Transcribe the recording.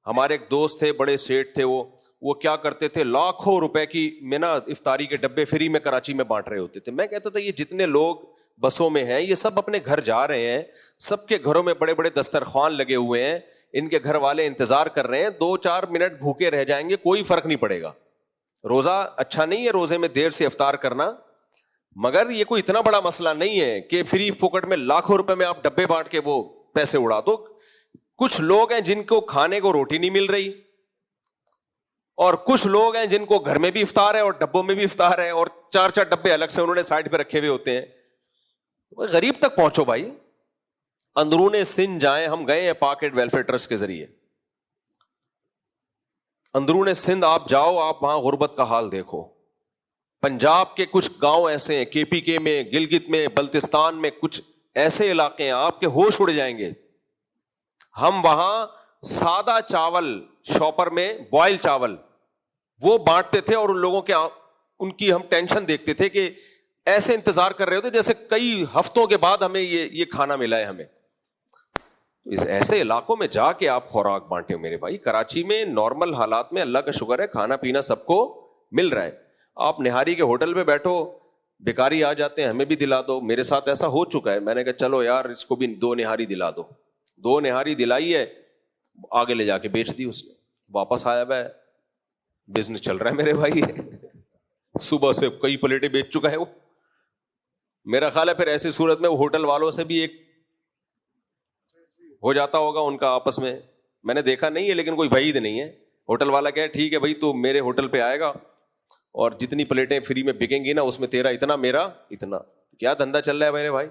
ہمارے ایک دوست تھے, بڑے سیٹ تھے, وہ کیا کرتے تھے, لاکھوں روپے کی میں نا افطاری کے ڈبے فری میں کراچی میں بانٹ رہے ہوتے تھے. میں کہتا تھا یہ جتنے لوگ بسوں میں ہیں یہ سب اپنے گھر جا رہے ہیں, سب کے گھروں میں بڑے بڑے دسترخوان لگے ہوئے ہیں, ان کے گھر والے انتظار کر رہے ہیں, 2-4 منٹ بھوکے رہ جائیں گے, کوئی فرق نہیں پڑے گا. روزہ اچھا نہیں ہے روزے میں دیر سے افطار کرنا, مگر یہ کوئی اتنا بڑا مسئلہ نہیں ہے کہ فری پھوکٹ میں لاکھوں روپے میں آپ ڈبے بانٹ کے وہ پیسے اڑا دو. کچھ لوگ ہیں جن کو کھانے کو روٹی نہیں مل رہی, اور کچھ لوگ ہیں جن کو گھر میں بھی افطار ہے اور ڈبوں میں بھی افطار ہے, اور 4 ڈبے الگ سے انہوں نے سائڈ پہ رکھے ہوئے ہوتے ہیں. غریب تک پہنچو بھائی, اندرون سندھ جائیں, ہم گئے ہیں پاک ایڈ ویلفیئر ٹرسٹ کے ذریعے اندرون سندھ آپ جاؤ, آپ وہاں غربت کا حال دیکھو. پنجاب کے کچھ گاؤں ایسے ہیں, KPK میں, گلگت میں, بلتستان میں, کچھ ایسے علاقے ہیں آپ کے ہوش اڑ جائیں گے. ہم وہاں سادہ چاول شاپر میں, بوائل چاول وہ بانٹتے تھے, اور ان لوگوں کے ان کی ہم ٹینشن دیکھتے تھے کہ ایسے انتظار کر رہے ہوتے جیسے کئی ہفتوں کے بعد ہمیں یہ کھانا ملا ہے. ہمیں اس ایسے علاقوں میں جا کے آپ خوراک بانٹے ہو میرے بھائی. کراچی میں نارمل حالات میں اللہ کا شکر ہے کھانا پینا سب کو مل رہا ہے. آپ نہاری کے ہوٹل پہ بیٹھو, بھکاری آ جاتے ہیں, ہمیں بھی دلا دو. میرے ساتھ ایسا ہو چکا ہے, میں نے کہا چلو یار اس کو بھی 2 نہاری دلا دو. 2 نہاری دلائی ہے, آگے لے جا کے بیچ دی اس نے, واپس آیا ہوا ہے, بزنس چل رہا ہے میرے بھائی. صبح سے کئی پلیٹیں بیچ چکا ہے وہ. میرا خیال ہے پھر ایسی صورت میں وہ ہوٹل والوں سے بھی ایک ہو جاتا ہوگا ان کا آپس میں. میں نے دیکھا نہیں ہے لیکن کوئی بعید نہیں ہے. ہوٹل والا کہے ٹھیک ہے بھائی تو میرے ہوٹل پہ آئے گا اور جتنی پلیٹیں فری میں بکیں گی نا اس میں تیرا اتنا, میرا اتنا. کیا دھندا چل رہا ہے میرے بھائی.